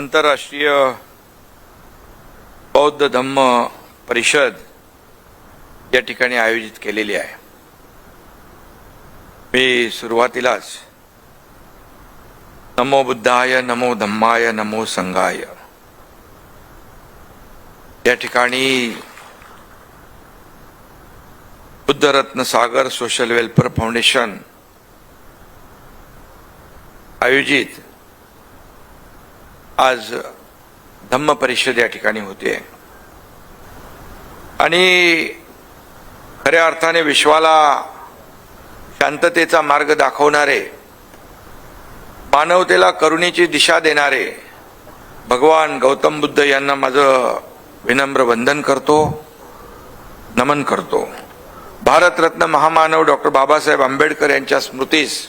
आंतरराष्ट्रीय बौद्ध धम्म परिषद या ठिकाणी आयोजित केलेली आहे। मी सुरुवातीलाच नमो बुद्धाय, नमो धम्माय, नमो संघाय या ठिकाणी बुद्धरत्न सागर सोशल वेलफेअर फाउंडेशन आयोजित आज धम्म परिषद या ठिकाणी होते आणि खऱ्या अर्थाने विश्वाला शांततेचा मार्ग दाखवणारे, मानवतेला करुणेची दिशा देणारे भगवान गौतम बुद्ध यांना माझं विनम्र वंदन करतो, नमन करतो। भारतरत्न महामानव डॉक्टर बाबासाहेब आंबेडकर यांच्या स्मृतीस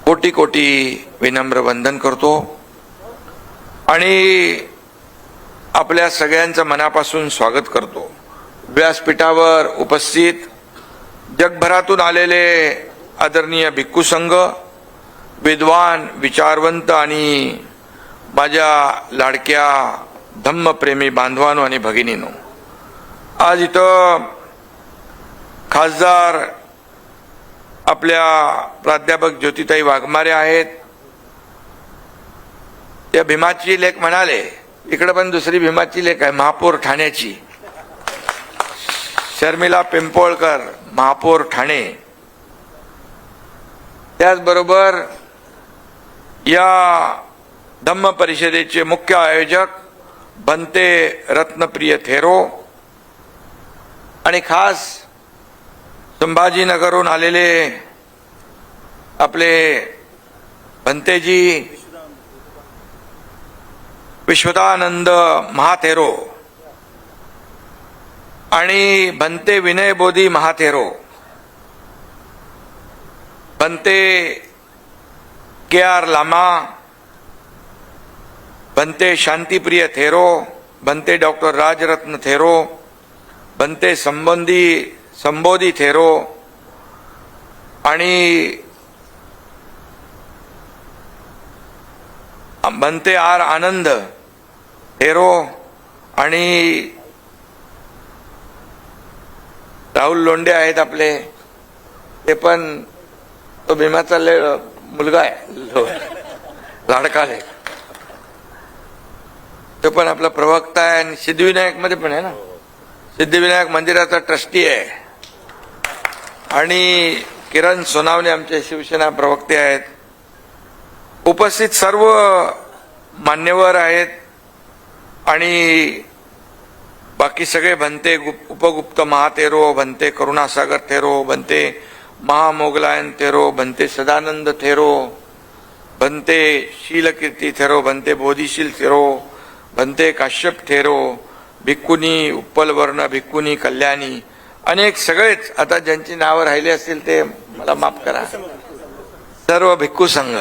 कोटी कोटी विनम्र वंदन करतो आणि आपल्या सगळ्यांचं मनापासून स्वागत करतो। व्यासपीठावर उपस्थित जगभरातून आलेले आदरणीय भिक्खू संघ, विद्वान, विचारवंत आणि माझ्या लाडक्या धम्मप्रेमी बांधवांनो आणि भगिनींनो, आज इथं खासदार आपल्या प्राध्यापक ज्योतिताई वाघमारे आहेत। त्या भीमाची लेख म्हणाले, इकडे पण दुसरी भीमाची लेख आहे, महापौर ठाण्याची, शर्मिला पिंपोळकर, महापौर ठाणे। त्याचबरोबर या धम्म परिषदेचे मुख्य आयोजक भंते रत्नप्रिय थेरो आणि खास संभाजीनगरहून आलेले आपले भंतेजी विश्वदानंद महाथेरो आणि भंते विनय बोधी महाथेरो, भंते के आर लामा, भंते शांतिप्रिय थेरो, भंते डॉक्टर राजरत्न थेरो, भंते संबोधी थेरो आणि भंते आर आनंद थेरो आणि राहुल लोंढे आहेत आपले, ते पण तो भीमाचा मुलगा आहे, लाडका आहे, तो पण आपला प्रवक्ता आहे आणि सिद्धिविनायक मध्ये पण आहे ना, सिद्धिविनायक मंदिराचा ट्रस्टी आहे आणि किरण सोनावणे आमचे शिवसेना प्रवक्ते आहेत। उपस्थित सर्व मान्यवर आहेत आणि बाकी सगळे भंते उपगुप्त महाथेरो, भंते करुणासागर थेरो, भंते महामोगलायन थेरो, भंते सदानंद थेरो, भंते शीलकीर्ती थेरो, भंते बोधिशील थेरो, भंते काश्यप थेरो, भिक्खुनी उत्पलवर्ण, भिक्खुनी कल्याणी, अनेक सगळेच, आता ज्यांची नावं राहिली असतील ते मला माफ करा, सर्व भिक्खू संघ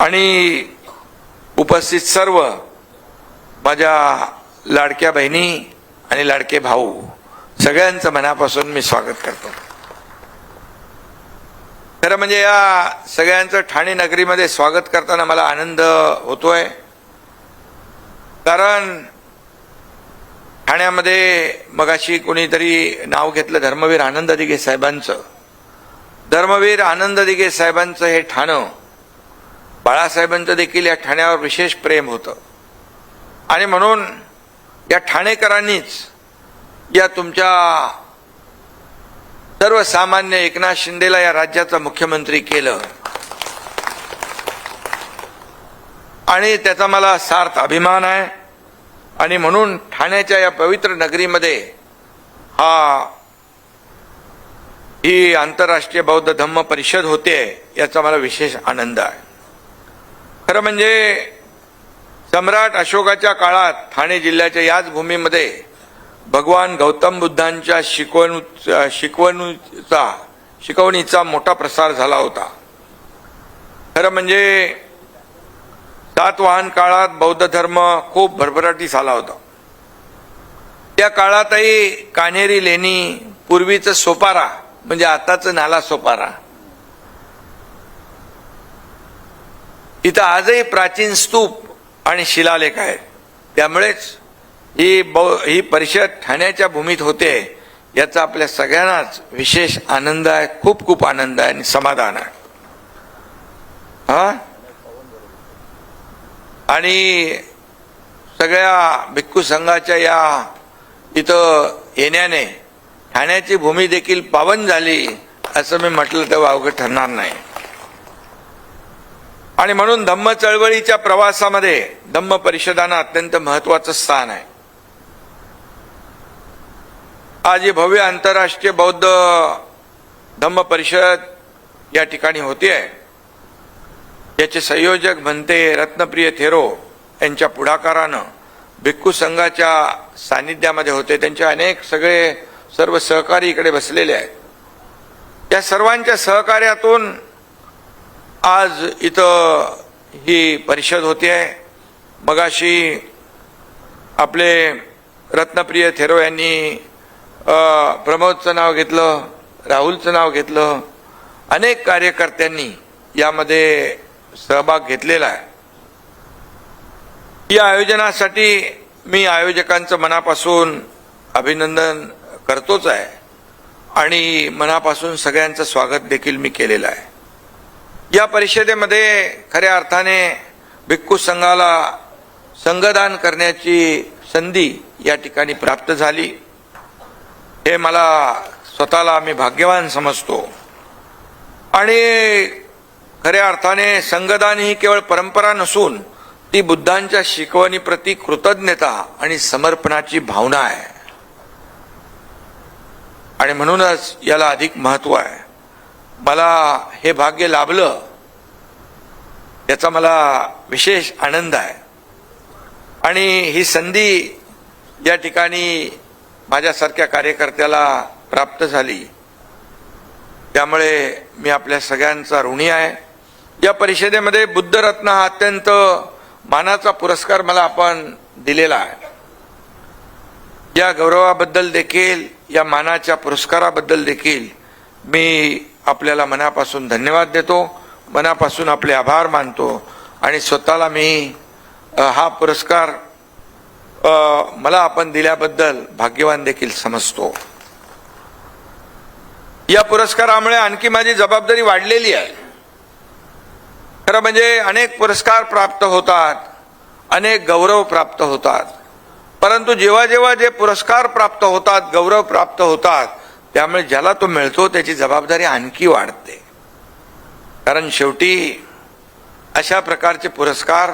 आणि उपस्थित सर्व माझ्या लाडक्या बहिणी आणि लाडके भाऊ, सगळ्यांचं मनापासून मी स्वागत करतो। खरं म्हणजे या सगळ्यांचं ठाणे नगरीमध्ये स्वागत करताना मला आनंद होतोय, कारण ठाण्यामध्ये मगाशी कोणीतरी नाव घेतलं धर्मवीर आनंद दिघे साहेबांचं। धर्मवीर आनंद दिघे साहेबांचं हे ठाणं, बाळासाहेबांचं देखील या ठाण्यावर विशेष प्रेम होतं आणि म्हणून या ठाणेकरांनीच या तुमच्या सर्वसामान्य एकनाथ शिंदेला या राज्याचा मुख्यमंत्री केलं आणि त्याचा मला सार्थ अभिमान आहे आणि म्हणून ठाण्याच्या या पवित्र नगरीमध्ये ही आंतरराष्ट्रीय बौद्ध धम्म परिषद होते याचा मला विशेष आनंद आहे। खरं म्हणजे सम्राट अशोकाच्या काळात ठाणे जिल्ह्याच्या याच भूमीमध्ये भगवान गौतम बुद्धांच्या शिकवणीचा मोठा प्रसार झाला होता। खरं म्हणजे सातवाहन काळात बौद्ध धर्म खूप भरभराटीस आला होता। त्या काळातही कान्हेरी लेणी, पूर्वीचं सोपारा म्हणजे आताचं नाला सोपारा, इथं आजही प्राचीन स्तूप आणि शिलालेख आहेत. त्यामुळेच ही परिषद ठाण्याच्या भूमीत होते याचा आपल्या सगळ्यांनाच विशेष आनंद आहे. खूप खूप आनंद आहे आणि समाधान आहे. आणि सगळ्या भिक्खू संघाच्या या इथं येण्याने ठाण्याची भूमी देखील पावन झाली असं मी म्हटलं तर वावगं ठरणार नाही. आणि म्हणून धम्म चळवळीच्या प्रवासामध्ये धम्म परिषदांना अत्यंत महत्वाचं स्थान आहे. आज ही भव्य आंतरराष्ट्रीय बौद्ध धम्म परिषद या ठिकाणी होती आहे. याचे संयोजक म्हणते रत्नप्रिय थेरो यांच्या पुढाकारानं भिक्खू संघाच्या सानिध्यामध्ये होते. त्यांचे अनेक सर्व सहकारी इकडे बसलेले आहेत. या सर्वांच्या सहकार्यातून आज इथं ही परिषद होती आहे. मगाशी आपले रत्नप्रिय थेरो यांनी प्रमोदचं नाव घेतलं, राहुलचं नाव घेतलं. अनेक कार्यकर्त्यांनी यामध्ये सहभाग घेतलेला आहे. या आयोजनासाठी मी आयोजकांचं मनापासून अभिनंदन करतोच आहे आणि मनापासून सगळ्यांचं स्वागत देखील मी केलेलं आहे. या परिषदेमध्ये खऱ्या अर्थाने भिक्खू संघाला संघदान करण्याची संधी या ठिकाणी प्राप्त झाली. हे मला स्वतःला मी भाग्यवान समजतो. आणि खऱ्या अर्थाने संघदान ही केवळ परंपरा नसून ती बुद्धांच्या शिकवणीप्रती कृतज्ञता आणि समर्पणाची भावना आहे. आणि म्हणूनच याला अधिक महत्व आहे. मला हे भाग्य लाभलं याचा मला विशेष आनंद आहे. आणि ही संधी या ठिकाणी माझ्यासारख्या कार्यकर्त्याला प्राप्त झाली त्यामुळे मी आपल्या सगळ्यांचा ऋणी आहे. या परिषदेमध्ये बुद्धरत्न हा अत्यंत मानाचा पुरस्कार मला आपण दिलेला आहे. या गौरवाबद्दल देखील, या मानाच्या पुरस्काराबद्दल देखील मी आपल्याला मनापासून धन्यवाद देतो, मनापासून आपले आभार मानतो आणि स्वतःला मी हा पुरस्कार मला आपण दिल्याबद्दल भाग्यवान देखील समजतो. या पुरस्कारामुळे आणखी माझी जबाबदारी वाढलेली आहे. खरं म्हणजे अनेक पुरस्कार प्राप्त होतात, अनेक गौरव प्राप्त होतात, परंतु जेव्हा जेव्हा जे पुरस्कार प्राप्त होतात, गौरव प्राप्त होतात, त्यामुळे ज्याला तो मिळतो त्याची जबाबदारी आणखी वाढते. कारण शेवटी अशा प्रकारचे पुरस्कार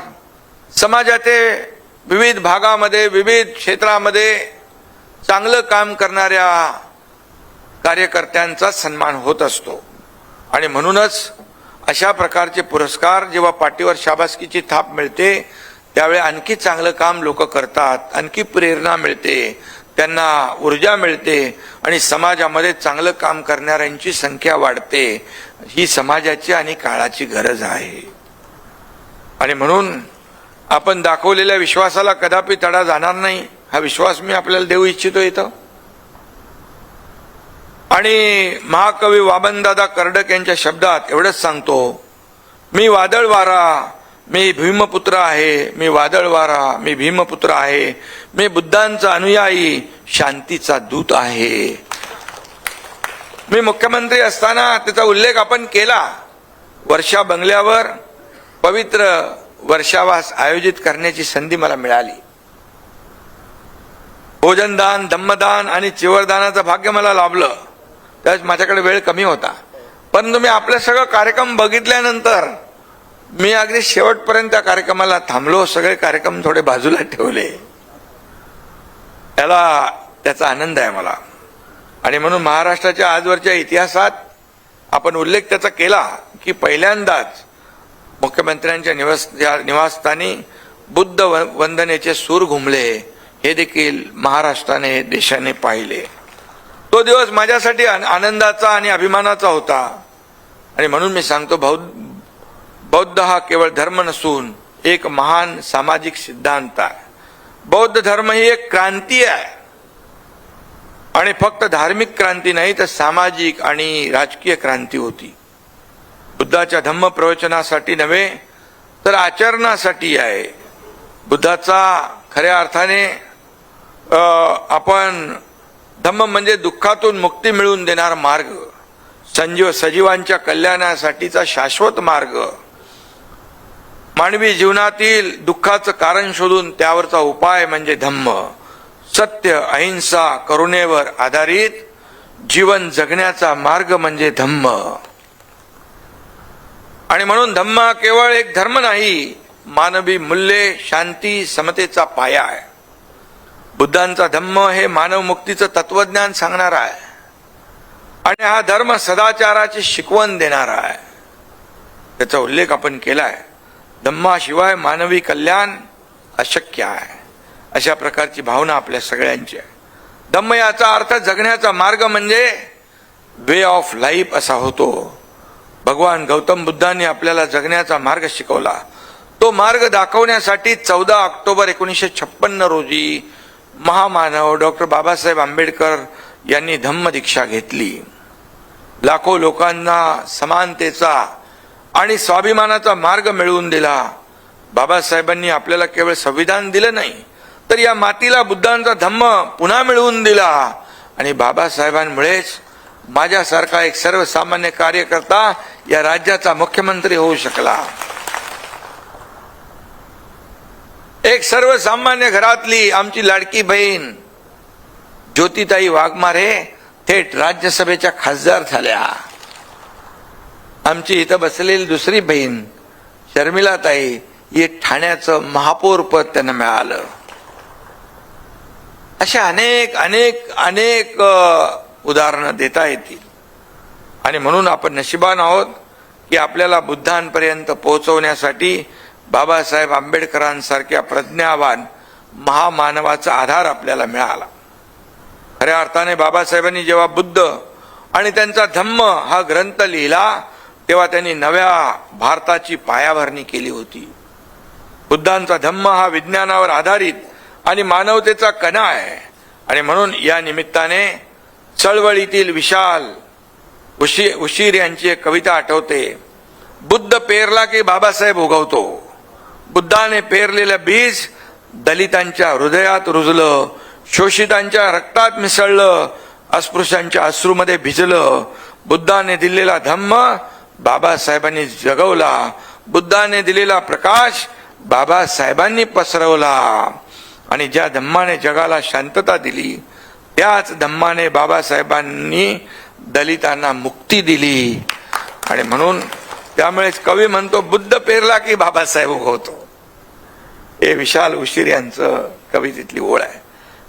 समाजाचे विविध भागामध्ये, विविध क्षेत्रामध्ये चांगलं काम करणाऱ्या कार्यकर्त्यांचा सन्मान होत असतो. आणि म्हणूनच अशा प्रकारचे पुरस्कार जेव्हा पाठीवर शाबासकीची थाप मिळते त्यावेळी आणखी चांगलं काम लोक करतात, आणखी प्रेरणा मिळते, त्यांना ऊर्जा मिळते आणि समाजामध्ये चांगलं काम करणाऱ्यांची संख्या वाढते. ही समाजाची आणि काळाची गरज आहे. आणि म्हणून आपण दाखवलेल्या विश्वासाला कदापि तडा जाणार नाही हा विश्वास मी आपल्याला देऊ इच्छितो इथं. आणि महाकवी वामनदादा कर्डक यांच्या शब्दात एवढंच सांगतो, मी वादळ वारा, मी भीमपुत्र आहे, मी वादळ वारा, मी भीमपुत्र आहे, मी बुद्धांचा अनुयायी, शांतीचा दूत आहे. मी मुख्यमंत्री असताना त्याचा उल्लेख आपण केला. वर्षा बंगल्यावर पवित्र वर्षावास आयोजित करण्याची संधी मला मिळाली. भोजनदान, धम्मदान आणि चिवरदानाचं भाग्य मला लाभलं. त्यावेळेस माझ्याकडे वेळ कमी होता, परंतु मी आपले सगळं कार्यक्रम बघितल्यानंतर मी अगदी शेवटपर्यंत त्या कार्यक्रमाला थांबलो. सगळे कार्यक्रम थोडे बाजूला ठेवले. त्याचा आनंद आहे मला. आणि म्हणून महाराष्ट्राच्या आजवरच्या इतिहासात आपण उल्लेख त्याचा केला की पहिल्यांदाच मुख्यमंत्र्यांच्या निवासस्थानी बुद्ध वंदनेचे सूर घुमले. हे देखील महाराष्ट्राने, देशाने पाहिले. तो दिवस माझ्यासाठी आनंदाचा आणि अभिमानाचा होता. आणि म्हणून मी सांगतो, बौद्ध हा केवळ धर्म नसून एक महान सामाजिक सिद्धांत आहे. बौद्ध धर्म ही एक क्रांती आहे. आणि फक्त धार्मिक क्रांती नाही तर सामाजिक आणि राजकीय क्रांती होती. बुद्धाच्या धम्म प्रवचनासाठी नव्हे तर आचरणासाठी आहे. बुद्धाचा खऱ्या अर्थाने आपण धम्म म्हणजे दुःखातून मुक्ती मिळवून देणारा मार्ग, सजीवांच्या कल्याणासाठीचा शाश्वत मार्ग, मानवी जीवनातील दुःखाचं कारण शोधून त्यावरचा उपाय म्हणजे धम्म. सत्य, अहिंसा, करुणेवर आधारित जीवन जगण्याचा मार्ग म्हणजे धम्म. आणि म्हणून धम्म हा केवळ एक धर्म नाही, मानवी मूल्ये, शांती, समतेचा पाया आहे. बुद्धांचा धम्म हे मानव मुक्तीचं तत्वज्ञान सांगणारा आहे आणि हा धर्म सदाचाराची शिकवण देणारा आहे. त्याचा उल्लेख आपण केलाय. धम्माशिवाय मानवी कल्याण अशक्य आहे, अशा प्रकारची भावना आपल्या सगळ्यांची आहे. धम्म याचा अर्थ जगण्याचा मार्ग म्हणजे वे ऑफ लाईफ असा होतो. भगवान गौतम बुद्धांनी आपल्याला जगण्याचा मार्ग शिकवला. तो मार्ग दाखवण्यासाठी 14 ऑक्टोबर 1956 रोजी महामानव डॉक्टर बाबासाहेब आंबेडकर यांनी धम्म दीक्षा घेतली. लाखो लोकांना समानतेचा आणि स्वाभिमानाचा मार्ग मिळवून दिला. बाबासाहेबांनी आपल्याला केवळ संविधान दिलं नाही, तर या मातीला बुद्धांचा धम्म पुन्हा मिळवून दिला. आणि बाबासाहेबांमुळेच माझ्यासारखा एक सर्वसामान्य कार्यकर्ता या राज्याचा मुख्यमंत्री होऊ शकला. एक सर्वसामान्य घरातली आमची लाडकी बहीण ज्योतिताई वाघमारे थेट राज्यसभेच्या खासदार झाल्या. आमची इथं बसलेली दुसरी बहीण शर्मिलाताई हे ठाण्याचं महापौर पद त्यांना मिळालं. अशा अनेक अनेक अनेक उदाहरणं देता येतील. आणि म्हणून आपण नशिबान आहोत की आपल्याला बुद्धांपर्यंत पोहोचवण्यासाठी बाबासाहेब आंबेडकरांसारख्या प्रज्ञावान महामानवाचा आधार आपल्याला मिळाला. खऱ्या अर्थाने बाबासाहेबांनी जेव्हा बुद्ध आणि त्यांचा धम्म हा ग्रंथ लिहिला तेव्हा त्यांनी नव्या भारताची पायाभरणी केली होती. बुद्धांचा धम्म हा विज्ञानावर आधारित आणि मानवतेचा कणा आहे. आणि म्हणून या निमित्ताने चळवळीतील विशाल उशीर यांची एक कविता आठवते. बुद्ध पेरला की बाबासाहेब उगवतो. बुद्धाने पेरलेलं बीज दलितांच्या हृदयात रुजलं, शोषितांच्या रक्तात मिसळलं, अस्पृश्यांच्या अश्रूमध्ये भिजलं. बुद्धाने दिलेला धम्म बाबासाहेबांनी जगवला. बुद्धाने दिलेला प्रकाश बाबासाहेबांनी पसरवला. आणि ज्या धम्माने जगाला शांतता दिली त्याच धम्माने बाबासाहेबांनी दलितांना मुक्ती दिली. आणि म्हणून त्यामुळेच कवी म्हणतो बुद्ध पेरला की बाबासाहेब उगवतो. हे विशाल उशीर यांचं कवितेतली ओळ आहे.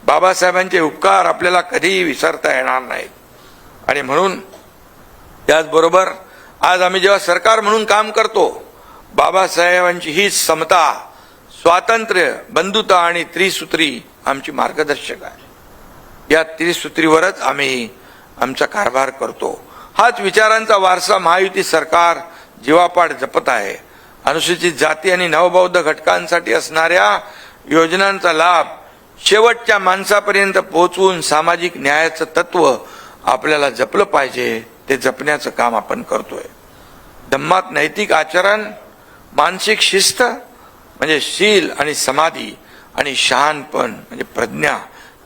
बाबासाहेबांचे उपकार आपल्याला कधीही विसरता येणार नाहीत. आणि म्हणून त्याचबरोबर आज आम्ही जेव्हा सरकार म्हणून काम करतो, बाबासाहेबांची ही समता, स्वातंत्र्य, बंधुता आणि त्रिसूत्री आमची मार्गदर्शक आहे. या त्रिसूत्रीवरच आम्ही आमचा कारभार करतो. हाच विचारांचा वारसा महायुती सरकार जीवापाड जपत आहे. अनुसूचित जाती आणि नवबौद्ध घटकांसाठी असणाऱ्या योजनांचा लाभ शेवटच्या माणसापर्यंत पोहोचवून सामाजिक न्यायाचं तत्व आपल्याला जपलं पाहिजे. ते जपण्याचं काम आपण करतोय. धम्मात नैतिक आचरण, मानसिक शिस्त म्हणजे शील आणि समाधी आणि शहाणपण म्हणजे प्रज्ञा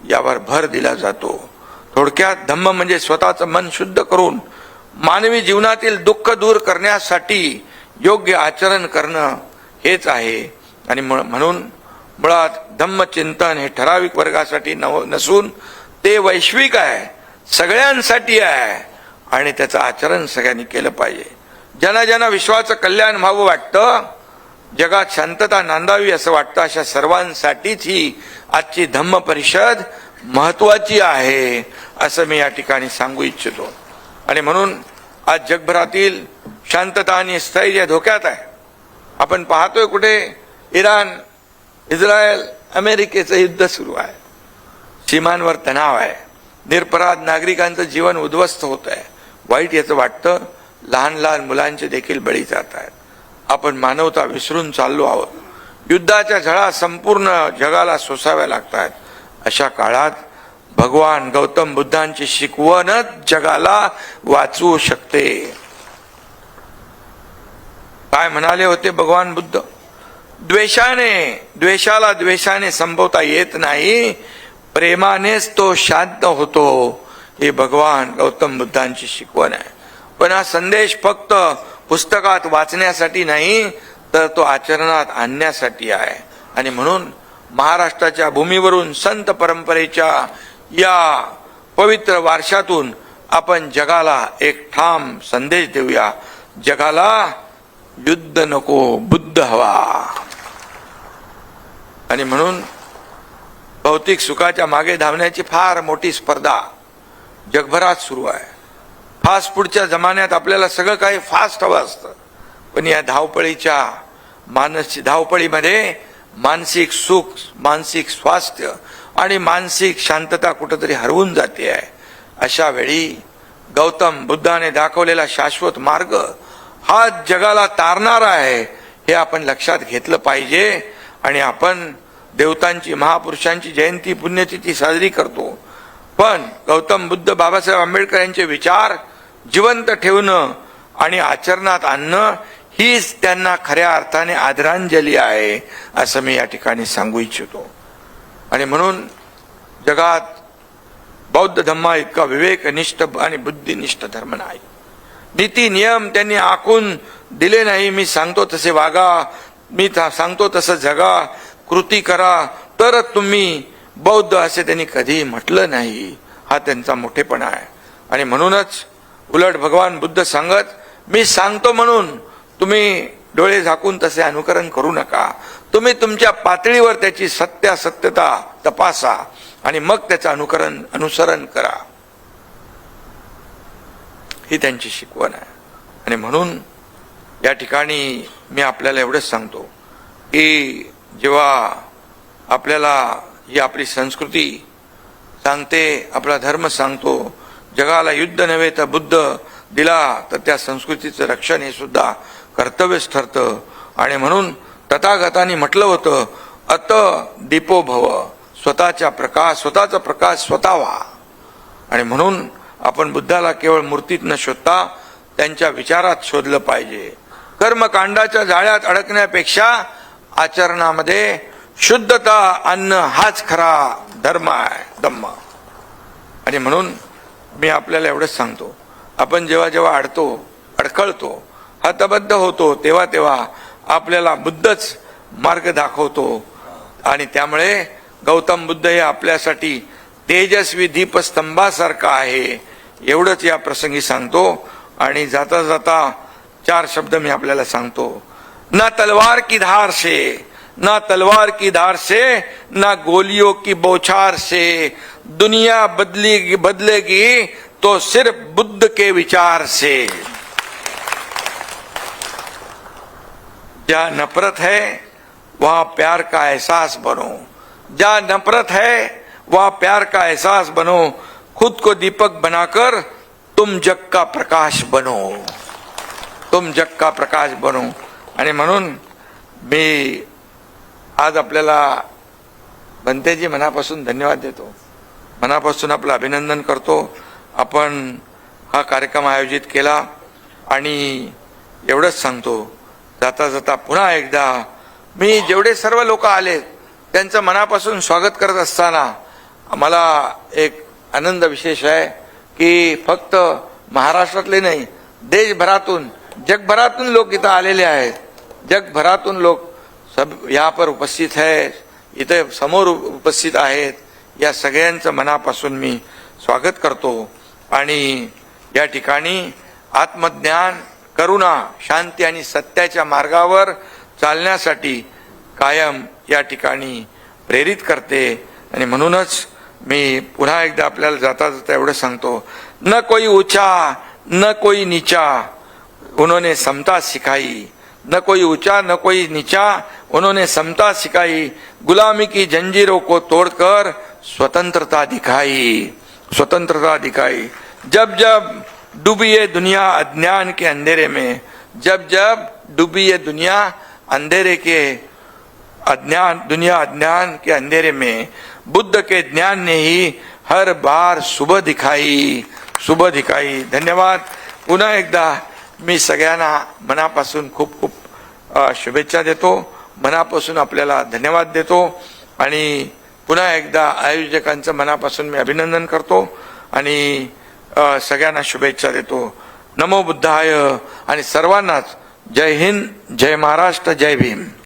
यावर भर दिला जातो. थोडक्यात धम्म म्हणजे स्वतःचं मन शुद्ध करून मानवी जीवनातील दुःख दूर करण्यासाठी योग्य आचरण करणं हेच आहे. आणि म्हणून मुळात धम्मचिंतन हे ठराविक वर्गासाठी नसून ते वैश्विक आहे, सगळ्यांसाठी आहे. आणि त्याचं आचरण सगळ्यांनी केलं पाहिजे. ज्यांना ज्यांना विश्वाचं कल्याण व्हावं वाटतं, जगात शांतता नांदावी असं वाटतं, अशा सर्वांसाठीच ही आजची धम्म परिषद महत्वाची आहे असं मी या ठिकाणी सांगू इच्छितो. आणि म्हणून आज जगभरातील शांतता आणि स्थैर्य धोक्यात आहे. आपण पाहतोय कुठे इराण, इस्रायल, अमेरिकेचं युद्ध सुरू आहे. सीमांवर तणाव आहे. निरपराध नागरिकांचं जीवन उद्ध्वस्त होत आहे. वाईट याचं वाटतं. लहान लहान मुलांचे देखील बळी जात आहेत. आपण मानवता विसरून चाललो आहोत. युद्धाच्या झळा संपूर्ण जगाला सोसाव्या लागतात. अशा काळात भगवान गौतम बुद्धांची शिकवणच जगाला वाचवू शकते. काय म्हणाले होते भगवान बुद्ध? द्वेषाला द्वेषाने संपवता येत नाही, प्रेमानेच तो शांत होतो. हे भगवान गौतम बुद्धांची शिकवण आहे. पण हा संदेश फक्त पुस्तकात वाचण्यासाठी नाही, तर तो आचरणात आणण्यासाठी आहे. आणि म्हणून महाराष्ट्राच्या भूमीवरून संत परंपरेच्या या पवित्र वारशातून आपण जगाला एक ठाम संदेश देऊया. जगाला युद्ध नको, बुद्ध हवा. आणि म्हणून भौतिक सुखाच्या मागे धावण्याची फार मोठी स्पर्धा जगभरात सुरू आहे. फास्ट फूडच्या जमान्यात आपल्याला सगळं काही फास्ट हवं असतं, पण या धावपळीमध्ये मानसिक सुख, मानसिक स्वास्थ्य आणि मानसिक शांतता कुठेतरी हरवून जाते आहे. अशा वेळी गौतम बुद्धाने दाखवलेला शाश्वत मार्ग हा जगाला तारणारा आहे, हे आपण लक्षात घेतलं पाहिजे. आणि आपण देवतांची, महापुरुषांची जयंती, पुण्यतिथी साजरी करतो, पण गौतम बुद्ध, बाबासाहेब आंबेडकर यांचे विचार जिवंत ठेवणं आणि आचरणात आणणं हीच त्यांना खऱ्या अर्थाने आदरांजली आहे, असं मी या ठिकाणी सांगू इच्छितो. आणि म्हणून जगात बौद्ध धम्मा इतका विवेकनिष्ठ आणि बुद्धिनिष्ठ धर्म नाही. नीती नियम त्यांनी आखून दिले नाही. मी सांगतो तसे वागा, मी सांगतो तसं जगा, कृती करा तर तुम्ही बौद्ध, असे त्यांनी कधी म्हटलं नाही. हा त्यांचा मोठेपणा आहे. आणि म्हणूनच उलट भगवान बुद्ध सांगत, मी सांगतो म्हणून तुम्ही डोळे झाकून तसे अनुकरण करू नका. तुम्ही तुमच्या पातळीवर त्याची सत्यता तपासा आणि मग त्याचं अनुसरण करा. ही त्यांची शिकवण आहे. आणि म्हणून या ठिकाणी मी आपल्याला एवढंच सांगतो की जेव्हा आपल्याला ही आपली संस्कृती सांगते, आपला धर्म सांगतो, जगाला युद्ध नव्हे तर बुद्ध दिला, तर त्या संस्कृतीचं रक्षण हे सुद्धा कर्तव्यच ठरतं. आणि म्हणून तथागतांनी म्हटलं होतं, अत दीपो भव, स्वतःचा प्रकाश स्वतः व्हा. आणि म्हणून आपण बुद्धाला केवळ मूर्तीत न शोधता त्यांच्या विचारात शोधलं पाहिजे. कर्मकांडाच्या जाळ्यात अडकण्यापेक्षा आचरणामध्ये शुद्धता आणणं हाच खरा धर्म आहे, धम्म. आणि म्हणून मी आपल्याला एवढंच सांगतो, आपण जेव्हा अडखळतो, हतबद्ध होतो, तेव्हा आपल्याला बुद्धच मार्ग दाखवतो. आणि त्यामुळे गौतम बुद्ध हे आपल्यासाठी तेजस्वी दीपस्तंभासारखा आहे, एवढंच या प्रसंगी सांगतो. आणि जाता जाता 4 शब्द मी आपल्याला सांगतो. ना तलवार की धार से, ना गोलियों की बौछार से दुनिया बदलेगी तो सिर्फ बुद्ध के विचार से. जहाँ नफरत है वहाँ प्यार का एहसास बनो. जहाँ नफरत है वहाँ प्यार का एहसास बनो. खुद को दीपक बनाकर तुम जग का प्रकाश बनो. आणि म्हणून मी आज आपल्याला भंतेजी मनापासून धन्यवाद देतो, मनापासून आपलं अभिनंदन करतो. आपण हा कार्यक्रम आयोजित केला. आणि एवढंच सांगतो, जाता जाता पुन्हा एकदा मी जेवढे सर्व लोक आले त्यांचं मनापासून स्वागत करत असताना मला एक आनंद विशेष आहे की फक्त महाराष्ट्रातले नाही, देशभरातून, जगभरातून लोक इथं आलेले आहेत. जगभरातून लोक सब यहाँ पर उपस्थित है, इथे समोर उपस्थित आहेत. या सगळ्यांचं मनापासून मी स्वागत करतो. आणि या ठिकाणी आत्मज्ञान, करुणा, शांती आणि सत्याच्या मार्गावर चालण्यासाठी कायम या ठिकाणी प्रेरित करते. आणि म्हणूनच मी पुन्हा एकदा आपल्याला जाता जाता एवढं सांगतो, न कोई ऊंचा न कोई नीचा उन्होंने समता सिखाई. न कोई ऊंचा न कोई नीचा उन्होंने समता सिखाई. गुलामी की जंजीरों को तोड़कर स्वतंत्रता दिखाई. जब जब डूबी ये दुनिया अज्ञान के अंधेरे में, जब जब डूबी ये दुनिया अंधेरे के अज्ञान के अंधेरे में, बुद्ध के ज्ञान ने ही हर बार सुबह दिखाई. धन्यवाद. पुन्हा एकदा मी सगळ्यांना मनापासून खूप खूप शुभेच्छा देतो. मनापासून आपल्याला धन्यवाद देतो आणि पुन्हा एकदा आयोजकांचं मनापासून मी अभिनंदन करतो आणि सगळ्यांना शुभेच्छा देतो. नमो बुद्धाय आणि सर्वांनाच जय हिंद, जय महाराष्ट्र, जय भीम.